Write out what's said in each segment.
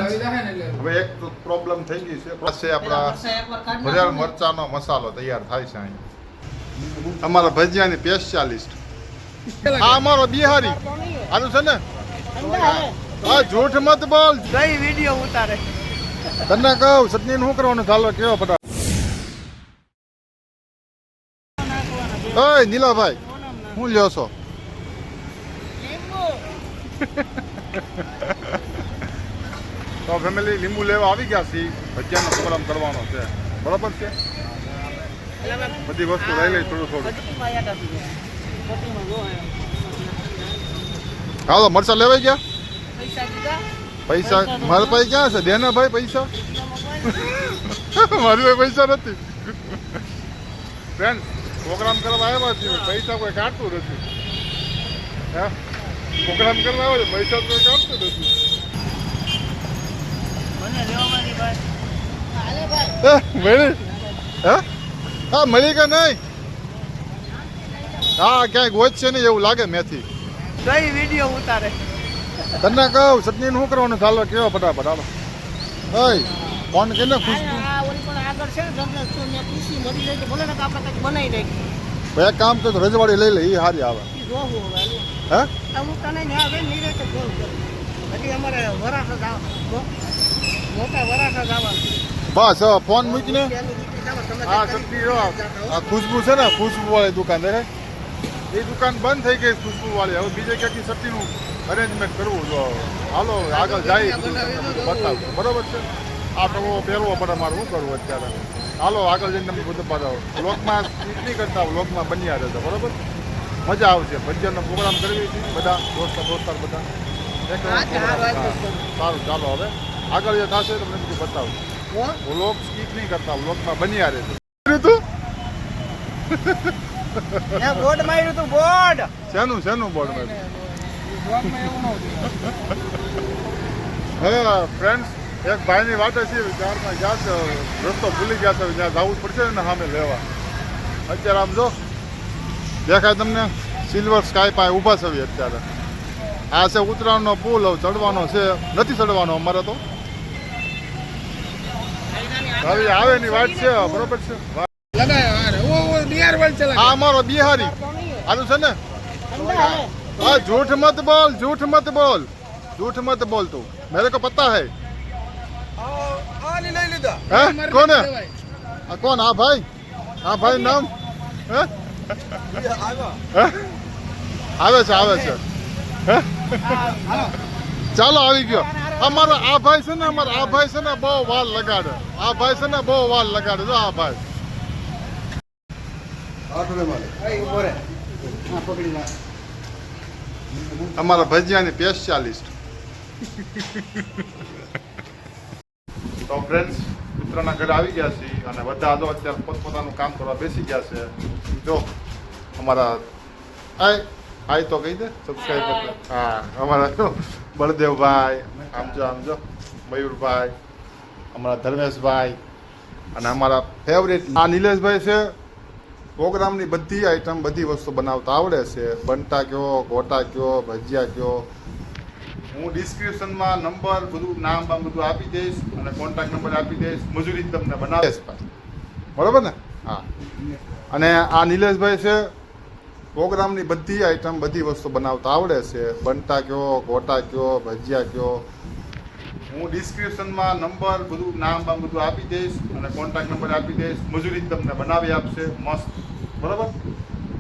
હવે એક પ્રોબ્લેમ થઈ ગઈ છે પાસે આપણા ભરેલ મરચાનો મસાલો તૈયાર થાય છે અહીં અમારા ભજીયાની સ્પેશિયાલિસ્ટ આ અમારો બિહારી આનું છે ને આ જૂઠ મત બોલ કઈ વિડિયો ઉતારે તને કહું સતની શું કરવાનું ચાલો કેવો ફટા ઓય નીલાભાઈ શું લ્યો છો તો ફેમિલી લીંબુ લેવા આવી ગયા છીએ ભજીયાનો પ્રોગ્રામ કરવાનો છે બરાબર છે બધી વસ્તુ લઈ લઈ થોડું હાલો મરચા લેવાઈ ગયા પૈસા મારા પાસે ક્યાં છે દેના ભાઈ પૈસા મારી પાસે પૈસા નથી ફ્રેન્ડ પ્રોગ્રામ કરવા આવ્યા છીએ પૈસા કોઈ કાઢતું નથી હે પ્રોગ્રામ કરવા આવ્યો છે પૈસા કોઈ કાઢતું નથી મળી હે હા મળી કે નહીં હા ક્યાંક ગોચ છે ને એવું લાગે મેથી કઈ વિડિયો ઉતારે તને કહું સતની શું કરવાનું ચાલો કેવો ફટાફટ હાલો ઓય ફોન કરીને ખુશ્બુ આગળ છે ને ખુશી મળી જાય તો ભલે ને આપણે કંઈક બનાવી નાખીએ એક કામ તો રજવાડી લઈ લે એ સારી આવે જોવું હવે હે અમુક તને ને આવે નીરે તો ફોન કર હજી અમારે વરાસા જાવ મોટા વરાસા જવા બસ ફોન મૂકીને હા સતની જો આ ખુશ્બુ છે ને ખુશ્બુ વાળી દુકાન દેખાય એ દુકાન બંધ થઈ ગઈ ખુશ્બુ વાળી હવે બીજે ક્યાંકથી સતીનું અરેન્જમેન્ટ કરવું જો હાલો આગળ જાય બતાવું બરોબર છે આ તો પહેરવો પડે મારે શું કરવું અત્યારે હાલો આગળ જઈને તમે બધું બતાવો વ્લોગમાં સ્કીપ નહીં કરતા વ્લોગમાં બની આવે છે બરોબર મજા આવશે ભજીયાનો પ્રોગ્રામ કરવી હતી બધા દોસ્તાર બધા સારું ચાલો હવે આગળ જે થશે તમને બધું બતાવું વ્લોગ સ્કીપ નહીં કરતા વ્લોગમાં બની આવે છે બોર્ડ માર્યું તું બોર્ડ શેનું બોર્ડ માર્યું હવે ફ્રેન્ડ્સ એક ભાઈની વાટે છે ત્યારમાં ગયા છે રસ્તો ભૂલી ગયા છે ત્યાં જવું પડશે ને સામે લેવા અત્યારે આમ જો દેખાય તમને સિલ્વર સ્કાય પાસે ઊભા છે અત્યારે આ છે ઉત્તરાયણનો પુલ હવે ચડવાનો છે નથી ચડવાનો અમારે તો હવે આવે ની વાત છે બરોબર છે આ અમારો બિહારી આનું છે ને हाँ झूठ मत बोल झूठ मत बोल तू मेरे को पता है कौन है कौन हाँ भाई नाम આવે છે ચાલો આવી ગયો અમારો આ ભાઈ છે ને બહુ વાલ લગાડે જો આ ભાઈ અમારા ભજીયાની સ્પેશિયાલિસ્ટ તો ફ્રેન્ડ્સ મિત્રોના ઘરે આવી ગયા છીએ અને બધા જો અત્યારે પોતપોતાનું કામ કરવા બેસી ગયા છે જો અમારા આય તો કહી દે સબસ્ક્રાઈબ હા અમારા જો બળદેવભાઈ આમ જો મયુરભાઈ અમારા ધર્મેશભાઈ અને અમારા ફેવરેટ આ નિલેશભાઈ છે પ્રોગ્રામની બધી આઈટમ બધી વસ્તુ બનાવતા આવડે છે બનતા કયો ગોટા કયો ભજીયા કયો હું ડિસ્ક્રિપ્શનમાં નંબર બધું નામ બધું આપી દઈશ અને કોન્ટેક્ટ નંબર આપી દઈશ મજૂરી તમને બનાવે બરોબર ને હા અને આ નિલેશભાઈ છે પ્રોગ્રામની બધી આઈટમ બધી વસ્તુ બનાવતા આવડે છે બનતા કયો ગોટા કયો ભજીયા કયો હું ડિસ્ક્રિપ્શનમાં નંબર બધું નામ બધું આપી દઈશ અને કોન્ટેક્ટ નંબર આપી દઈશ મજૂરી તમને બનાવી આપશે મસ્ત બરાબર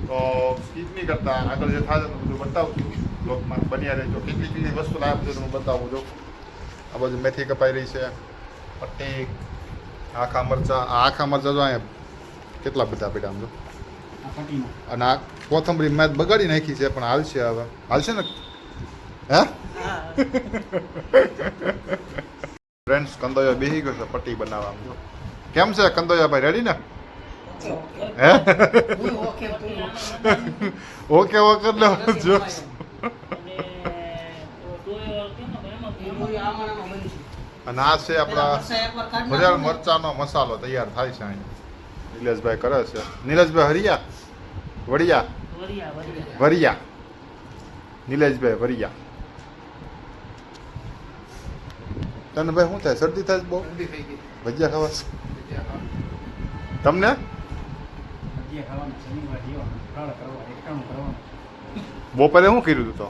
તો સ્કીપ નહીં કરતા આગળ જે થાય તો બધું બતાવું છું બ્લોગમાં બન્યા રહેજો કેટલી વસ્તુ લાવ્યા બધું તમે બતાવું જો આ બધું મેથી કપાઈ રહી છે પટ્ટી આખા મરચાં જો અહીંયા કેટલા બધા પેડા આમ જો અને આ કોથમરી મેં બગાડી નાખી છે પણ હાલશે હવે હાલશે ને હે ફ્રેન્ડ્સ કંદોયા બેસી ગયો છે પટ્ટી બનાવવા જો કેમ છે કંદોયા ભાઈ રેડી ને હે ઓકે જો અને આ છે આપણા ભરેલ મરચાનો મસાલો તૈયાર થાય છે અહીં નિલેશભાઈ કરે છે નિલેશભાઈ વરિયા નિલેશભાઈ વરિયા તને ભાઈ શું થાય શરદી થાય છે બહુ શરદી થઈ ગઈ. ભજીયા ખાવા છે? ભજીયા ખાવા. તમને ભજીયા ખાવાનું, શનિવાર જેવાનું, ફરાળ કરવાનું, એકટાણું કરવાનું. બપોરે શું કર્યું હતું તો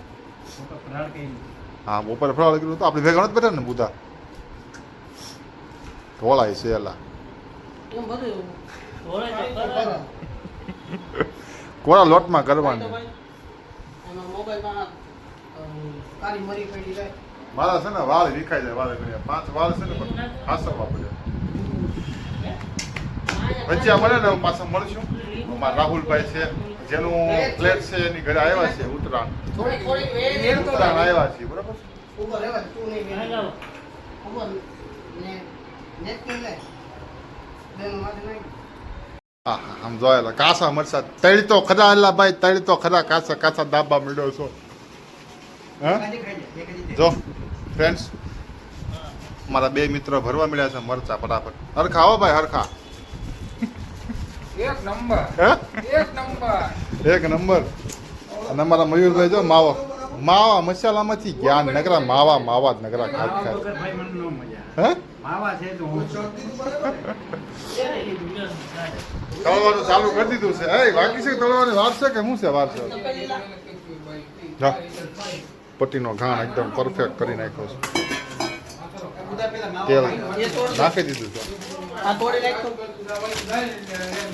મોટો ફરાળ કરીને હા બપોરે ફરાળ કર્યું તો આપણે ભેગા નથી બેઠા ને બુધા ઢોળાય છે એલા એમ બધું ઘોડે તો કરે. કોરા લોટમાં કરવાની એમાં મોબાઈલમાં કાળી મરી પડી જાય. મારા છે ને વાળ વિખાઈ જાય વાળ ઘડીએ 5 વાળ છે ને પણ હાસવવા પડે ભજીયા મળે ને પાછા મળશું અમારા રાહુલભાઈ છે જેનું ફ્લેટ છે એની ઘરે આવ્યા છે ઉત્તરાયણ થોડીક વેર ઉત્તરાયણ આવ્યા છે બરાબર ઉભો રહેવા દે, તું નહીં હાલો. વેર. ઉભો ને નેટ નહીં લે. બેનો માથે નહીં. હા હા આમ જોયેલા કાસા મરસા તળી તો ખરા એલા ભાઈ તળી તો ખરા કાસા કાસા દાબા મળ્યો છો હા ખાઈ જાય, એક જ દે. જો ફ્રેન્ડ્સ મારા બે મિત્રો ભરવા મળ્યા છે મરચા ફટાફટ હરખા હો ભાઈ હરખા એક નંબર હે એક નંબર. એક નંબર અને અમારા મયુરભાઈ જો માવા મસાલામાંથી ગયા નગરા માવા જ નગરા ખાટ માવા ખાટ વગર ભાઈ મને ન મજા આવે. હે માવા છે તો હું તળવાનું ચાલુ કરી દીધું છે એ બાકી છે તળવાની વાર છે કે શું છે વાર છે જા પટ્ટીનો ઘાણ એકદમ પરફેક્ટ કરી નાખ્યો છે તેલ નાખી દીધું છે આ તોડી નાખ તો.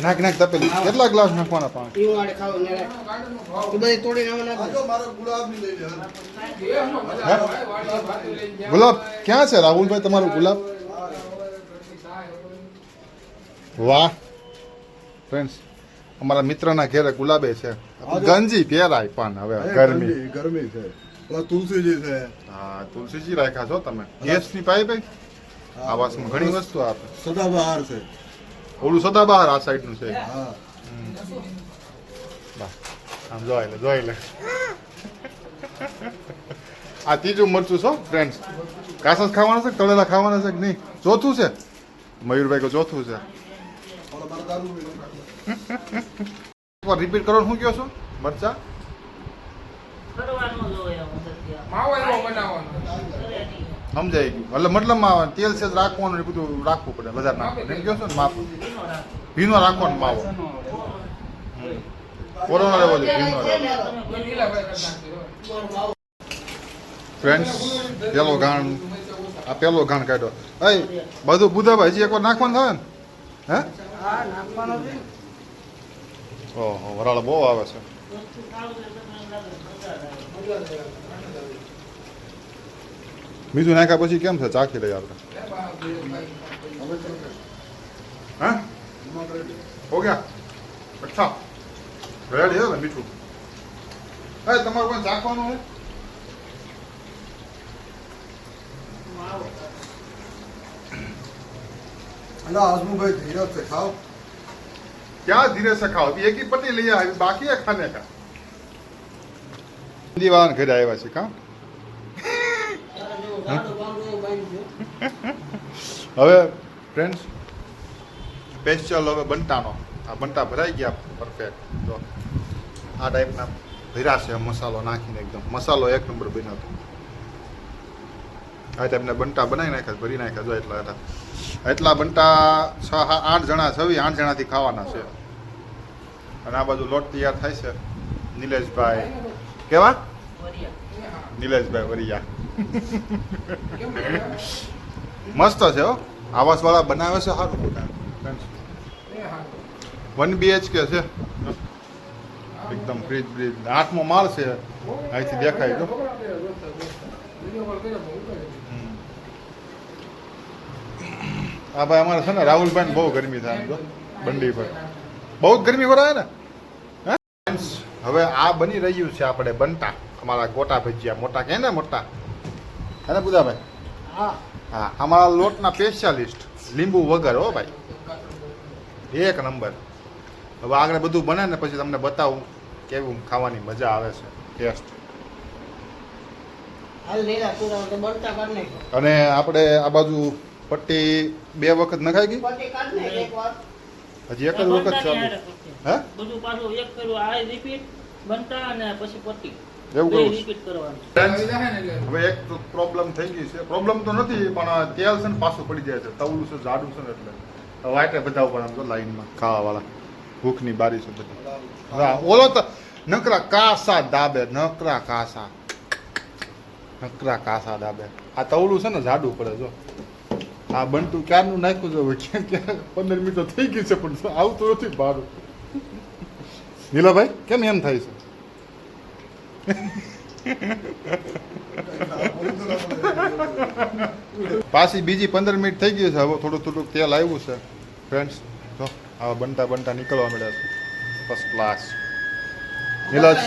નાખ તપેલી કેટલા ગ્લાસ નાખવાના પાણી ઈ વાળે ખાવું ને રે. એ બધી તોડી નાખો નાખ દે. ગુલાબ ક્યાં છે રાહુલભાઈ તમારું ગુલાબ વાહ ફ્રેન્ડ્સ અમારા મિત્રના ઘેરે ગુલાબે છે ગંજી પહેરાય પણ હવે ગરમી ગરમી છે પેલા તુલસીજી છે હા તુલસીજી રાખ્યા છો તમે ગેસની પાઇપ આવાસમાં ઘણી વસ્તુ આપે સદાબહાર છે ઓલું સદાબહાર આ સાઈડનું છે હા વાહ. આમ જોઈ લે આ ત્રીજું મરચું છો ફ્રેન્ડ્સ કાસસ ખાવાના છે કે તળેલા ખાવાના છે કે નહીં ચોથું છે મયુરભાઈ કે ચોથું છે ઓલા મારા દારૂ પીને. એકવાર રિપીટ કરો શું કહો છો મરચા કરવાનું જ હોય આમ સત્ય. માવો એવો બનાવવાનો. કરે નહીં. સમજાઈ ગયું એટલે મતલબમાં તેલ સેજ રાખવાનું ને બધું રાખવું પડે વધારે નાખવાનું એમ કહો છો ને માપ ભીનો રાખો. ભીનો રાખવાનો માવો કોરોના લેવો છે ભીનો લેવો તમે લીલા ભાઈ કરી નાખજો. ફ્રેન્ડ્સ પેલો ઘાણ આ પેલો ઘાણ કાઢ્યો એ બધું બુધાભાઈ હજી એકવાર નાખવાનું થાય ને હે હા નાખવાનો છે. ઓહો વરાળ બહુ આવે છે વસ્તુ ખાવ તો તમને એમ લાગે મજા આવે. મીઠું નાખ્યા પછી કેમ છે ચાખી લઈએ આપણે હા હો ગયા અચ્છા રેડી હે ને મીઠું એ તમારું કોઈ ચાખવાનું હે અલા આઝમુભાઈ ધીરજ છે ખાઓ क्या धीरे से खाओ अभी एक ही पट्टी लिया है अभी बाकी है खाने का દીવાન ઘરે આવ્યા છે કા તારા જેવો ગાડો બાંધો એવું બાંધી દો. હવે ફ્રેન્ડ્સ સ્પેશિયલ હવે બંટાનો આ બંટા ભરાઈ ગયા પરફેક્ટ તો આ ટાઈપના ભર્યા છે મસાલો નાખીને એકદમ મસાલો એક નંબર બન્યો હતો આ ટાઈપના બંટા બનાવી નાખ્યા ભરી નાખ્યા જો એટલા હતા એટલા બંટા 6-8 જણા 8 જણાથી ખાવાના છે અને આ બાજુ લોટ તૈયાર થાય છે નિલેશભાઈ કેવા વરિયા. નિલેશભાઈ વરિયા મસ્ત છે હો આવાસ વાળા બનાવે છે સારું બનાવે 1 BHK છે એકદમ ફ્રીજ બ્રીજ 8મો માળ છે અહીંથી દેખાય જો આ ભાઈ અમારે છે ને રાહુલભાઈ બહુ ગરમી થાય જો બંડી પર બહુ જ ગરમી ભરાય ને હે? હવે આ બની રહ્યું છે આપણે બંટા અમારા ગોટા ભજીયા મોટા કહે ને મોટા હે ને બુધાભાઈ હા હા અમારા લોટના સ્પેશિયાલિસ્ટ લીંબુ વગર હો ભાઈ એક નંબર હવે આગળ બધું બને ને પછી તમને બતાવું કેવું ખાવાની મજા આવે છે ટેસ્ટ હાલ લીલા તુરા તો બળતા કાઢ નાખો. અને આપણે આ બાજુ પટ્ટી 2 વખત નખાઈ ગઈ પટ્ટી કાઢ નાખ એકવાર. હજી એક જ વખત ચાલુ હે બધું પાછું એક કર્યું આ રિપીટ બનતા અને પછી પટ્ટી એવું બે કરવું છે. રિપીટ કરવાનું Friends, આવી જાય ને એટલે હવે એક પ્રોબ્લેમ થઈ ગઈ છે. પ્રોબ્લેમ તો નથી પણ તેલ છે ને પાછું પડી જાય છે. તવલું છે જાડું છે ને એટલે હવે વાટે બધા ઉપર આમ તો લાઈનમાં ખાવાવાળા ભૂખની બારી છે બધી. હા, ઓલો તો નકરા કાસા દાબે નકરા કાસા દાબે. આ તવલું છે ને જાડું પડે જો. આ બનતું ક્યારનું નાખ્યું છે હવે ક્યાં 15 મિનિટ તો થઈ ગઈ છે પણ આવતું નથી બારું. નીલાભાઈ કેમ એમ થાય છે? પાછી બીજી 15 મિનિટ થઈ ગઈ છે. હવે થોડુંક તેલ આવ્યું છે ફ્રેન્ડ્સ. જો હવે બનતા નીકળવા મળ્યા છે. First class. નીલાજ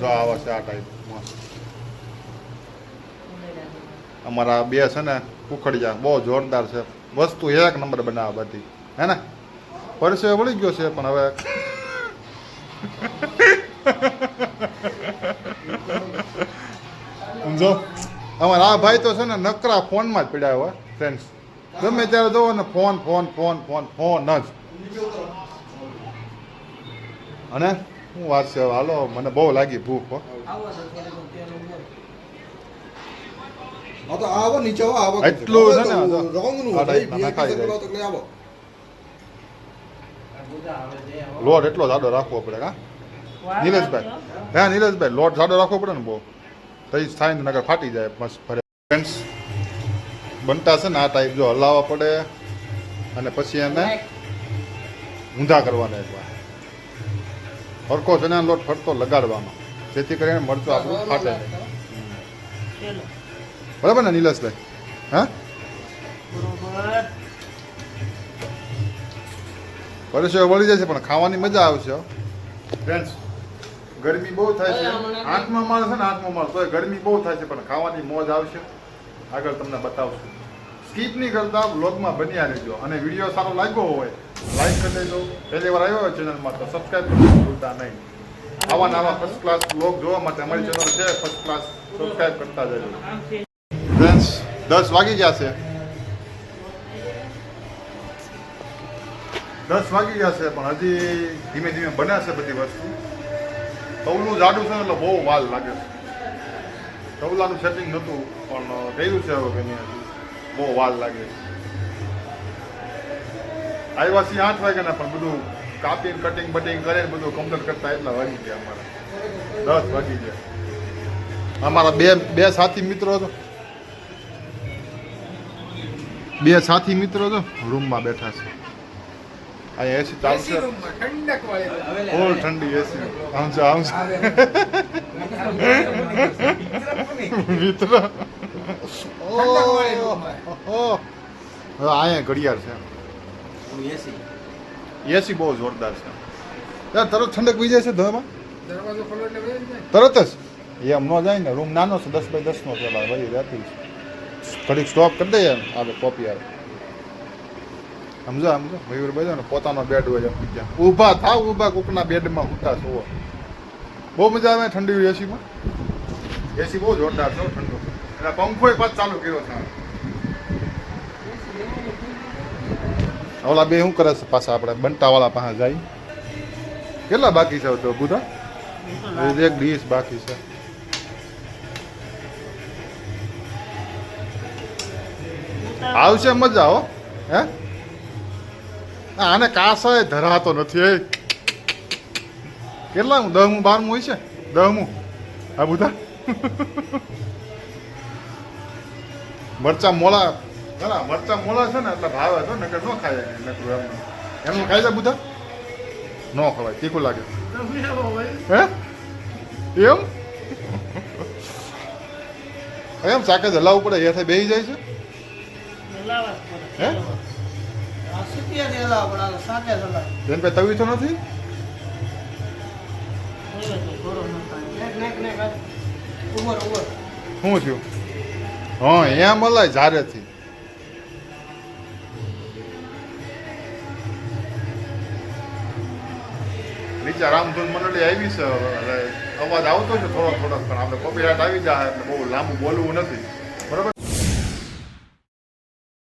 જો આવા છે આ ટાઈપ મસ્ત. અમારા બે છે ને ઉખડિયા બહુ જોરદાર છે. વસ્તુ એક નંબર બનાવે બધી હે ને. પરસેવો વળી ગયો છે પણ હવે સમજો અમારા આ ભાઈ તો છે ને નકરા ફોનમાં જ પડ્યા હોય ફ્રેન્ડ્સ. ગમે ત્યારે જોવો ને ફોન જ. અને શું વાત છે હાલો મને બહુ લાગી ભૂખ હો. હા તો આવો નીચે આવો એટલું છે ને તો રોંગનું આ ભાઈ ટાઈપના નખાઈ જાય. તો આવો લોટ એટલો જાડો રાખવો પડે હા નીલેશભાઈ. હા નીલેશભાઈ લોટ જાડો રાખવો પડે ને બહુ તો જ થાય ને નગર ફાટી જાય મસ્ત ફરે. ફ્રેન્ડ્સ બનતા છે ને આ ટાઈપ જો હલાવવા પડે અને પછી એને ઊંધા કરવાના એકવાર. હરખો ચણાનો લોટ ફરતો લગાડવાનો જેથી કરીને મરચું આપણું ફાટે નહીં. ચલો બરાબર ને નીલેશભાઈ? હા બરોબર પરસેવો વળી જાય છે પણ ખાવાની મજા આવશે ફ્રેન્ડ્સ. ગરમી બહુ થાય છે. 8મો માળ છે ને 8મો માળ તોય ગરમી બહુ થાય છે પણ ખાવાની મોજ આવશે. આગળ તમને બતાવશું. સ્કીપ નહીં કરતા વ્લોગમાં બન્યા રહેજો અને વિડીયો સારો લાગ્યો હોય લાઈક કરી દેજો. પહેલી વાર આવ્યો હોય ચેનલમાં તો સબસ્ક્રાઈબ કરવાનું ભૂલતા નહીં. આવા ફર્સ્ટ ક્લાસ વ્લોગ જોવા માટે અમારી ચેનલ છે ફર્સ્ટ ક્લાસ, સબસ્ક્રાઈબ કરતા જજો. આમ છે ફ્રેન્ડ્સ 10 વાગી ગયા છે. 10 વાગી ગયા છે પણ હજી ધીમે ધીમે બને છે બધી વસ્તુ. તવલું જાડું છે ને એટલે બહુ વાર લાગે છે. તવલાનું સેટિંગ નહોતું પણ કર્યું છે હવે બની હજી બહુ વાર લાગે છે. આવ્યા છીએ 8 વાગ્યાના પણ બધું કાપીને કટિંગ બટિંગ કરીને બધું કમ્પ્લીટ કરતા એટલા વાગી ગયા અમારા 10 વાગી ગયા. અમારા બે સાથી મિત્રો તો રૂમમાં બેઠા છે. અહીંયા એસી ચાલશે એસી રૂમમાં ઠંડક વાળી ફૂલ ઠંડી એસી આમ છે મિત્ર હવે અહીંયા ઘડિયાળ છે. એસી બહુ જોરદાર છે યાર. તરત ઠંડક વી જાય છે ધોમાં દરવાજો ખોલો એટલે વહી જાય. તરત જ એમ ન જાય ને. રૂમ નાનો છે 10 બાય 10 નો પેલા વહી રહેતી છે. ઘડીક સ્ટોપ કરી દઈએ એમ આવે કોપી આવે. સમજો મયુરભાઈ ને પોતાનો બેડ હોય ત્યાં ઊભા કોકના બેડમાં ઉઠા છો. બહુ મજા આવે ઠંડી એસીમાં. એસી બહુ જોરદાર છે ઠંડુ. એટલે પંખો પાછ ચાલુ કર્યો છે. ઓલા બે શું કરે છે પાછા આપણે બંટાવાળા પાસે જાય. કેટલા બાકી છે તો બુધા? એક ડીશ બાકી છે. આવશે મજા હો હે. આને કાસા ધરાતો નથી. કેટલા 10મું 12મું હોય છે 10મું આ બધા. મરચા મોળા છે ને એટલે ભાવે છે નકર ન ખાય એમનું ખાઈ જાય બધા ન ખવાય તીખું લાગે હે એમ શાકે જ હલાવવું પડે એ બેસી જાય છે લાવા હે બેન ભાઈ તવી તો નથી શું થયું હા અહીંયા મલાય ઝારેથી નીચે રામધૂન મંડળી આવી છે અવાજ આવતો છે થોડો પણ આપણે કોપીરાઇટ આવી જાય એટલે બહુ લાંબુ બોલવું નથી.